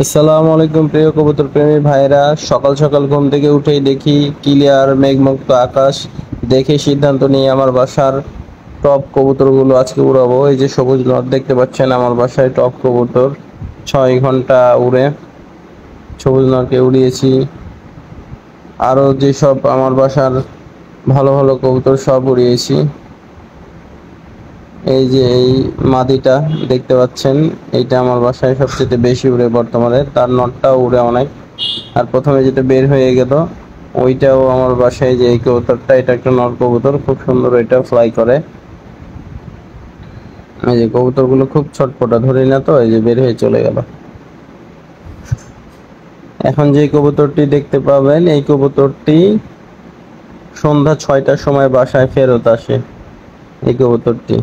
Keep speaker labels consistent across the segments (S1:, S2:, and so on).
S1: আসসালামু আলাইকুম প্রিয় কবুতর প্রেমী ভাইরা, সকাল সকাল ঘুম থেকে উঠেই দেখি ক্লিয়ার মেঘমুক্ত আকাশ। দেখে সিদ্ধান্ত নিয়ে আমার বাসার টপ কবুতরগুলো আজকে উড়াবো। এই যে সবুজ নট দেখতে পাচ্ছেন, আমার বাসায় টপ কবুতর 6 ঘন্টা উড়ে সবুজ নটকে উড়িয়েছি। আরও যেসব আমার বাসার ভালো ভালো কবুতর সব উড়িয়েছি। এই যে এই মাদিটা দেখতে পাচ্ছেন, এইটা আমার বাসায় সবচেয়ে বেশি উড়ে বর্তমানে, তার নটটাও উড়ে অনেক। আর প্রথমে যেটা বের হয়ে গেল ওইটাও আমার বাসায়, যে এই কবুতরটা, এটা একটা নর কবুতর, খুব সুন্দর, এটা ফ্লাই করে। এই যে কবুতরগুলো খুব ছটপটা, ধরি না তো, এই যে বের হয়ে চলে গেল। এখন যে কবুতরটি দেখতে পাবেন, এই কবুতরটি সন্ধ্যা 6টার সময় বাসায় ফেরত আসে। এই কবুতরটি,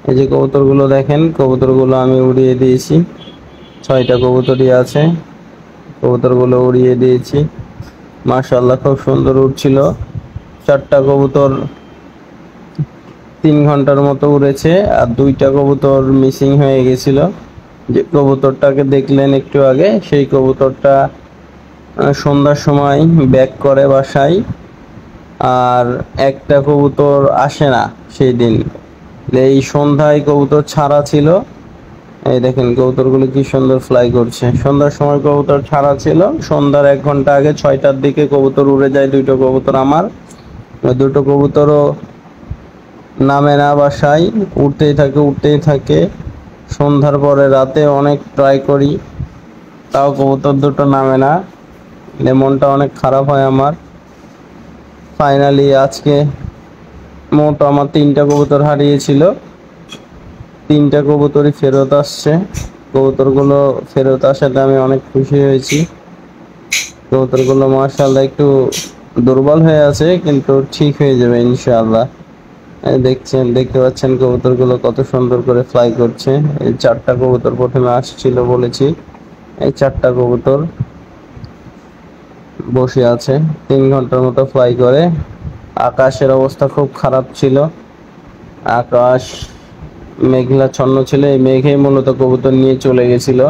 S1: এই যে কবুতরগুলো দেখেন, কবুতরগুলো আমি উড়িয়ে দিয়েছি। 6টা কবুতরই আছে, কবুতরগুলো উড়িয়ে দিয়েছি। মাশাআল্লাহ, খুব সুন্দর উড়ছিল। 4টা কবুতর 3 ঘন্টার মতো উড়েছে, আর 2টা কবুতর মিসিং হয়ে গেছিল। যে কবুতরটাকে দেখলেন একটু আগে, সেই কবুতরটা সন্ধ্যার সময় ব্যাক করে বাসায়। আর একটা কবুতর আসে না সেই দিন। এই সন্ধ্যায় কবুতর ছাড়া ছিল। এই দেখেন কবুতরগুলো কি সুন্দর ফ্লাই করছে। সন্ধ্যার সময় কবুতর ছাড়া ছিল, সন্ধ্যার 1 ঘন্টা আগে 6টার দিকে কবুতর উড়ে যায়। 2টো কবুতর আমার, ওই 2টো কবুতরও নামে না বাসায়, উঠতেই থাকে। সন্ধ্যার পরে রাতে অনেক ট্রাই করি, তাও কবুতর 2টো নামে না। মনটা অনেক খারাপ হয় আমার। ফাইনালি আজকে মোট আমার 3টা কবুতর হারিয়েছিল, 3টা কবুতরই ফেরত আসছে। কবুতরগুলো ফেরত আসাতে আমি অনেক খুশি হয়েছি। কবুতরগুলো মাশাআল্লাহ একটু দুর্বল হয়ে আছে, কিন্তু ঠিক হয়ে যাবে ইনশাআল্লাহ। দেখতে পাচ্ছেন কবুতরগুলো কত সুন্দর করে ফ্লাই করছে। এই 4টা কবুতর প্রথমে আসছিল বলেছি, এই 4টা কবুতর বসে আছে, 3 ঘন্টার মতো ফ্লাই করে। আকাশের অবস্থা খুব খারাপ ছিল, আকাশ মেঘলাচ্ছন্ন ছিল। এই মেঘে মূলত কবুতর নিয়ে চলে গেছিল।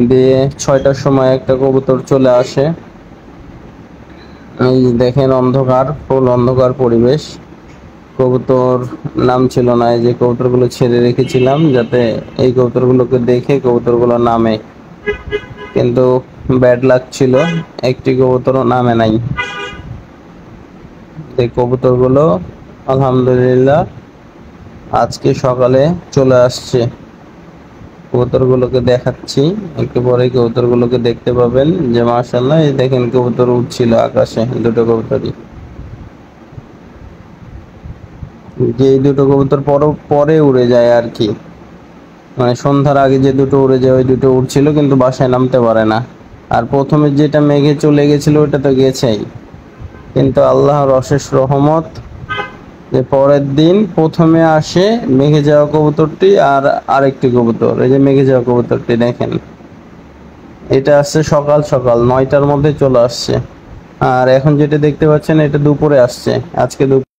S1: দিয়ে 6টার সময় একটা কবুতর চলে আসে। এই দেখেন অন্ধকার, ফুল অন্ধকার পরিবেশ, কবুতর নাম ছিল না। এই যে কবুতরগুলো ছেড়ে রেখেছিলাম যাতে এই কবুতরগুলোকে দেখে কবুতরগুলো নামে, কিন্তু ব্যাড লাক ছিল, একটি কবুতরও নামে নাই। এই কবুতরগুলো আলহামদুলিল্লাহ আজকে সকালে চলে আসছে। কবুতরগুলোকে দেখাচ্ছি, একটু পরে কবুতরগুলোকে দেখতে পাবেন। যে মাশাআল্লাহ, এই দেখেন কবুতর উঠছিল আকাশে, 2টো কবুতরই। যে এই 2টো কবুতর পরে উড়ে যায় আর কি, মানে সন্ধ্যার আগে যে 2টো উড়ে যায়, ওই 2টো উড়ছিল কিন্তু বাসায় নামতে পারে না। আর প্রথমে যেটা মেঘে চলে গেছিল ওটা তো গেছেই, কিন্তু আল্লাহর অশেষ রহমত যে পরের দিন প্রথমে আসে মেঘে যাওয়া কবুতরটি, আর আরেকটি কবুতর, এই যে মেঘে যাওয়া কবুতরটি দেখেন, এটা আসছে সকাল সকাল 9টার মধ্যে চলে আসছে। আর এখন যেটা দেখতে পাচ্ছেন, এটা দুপুরে আসছে, আজকে দুপুরে।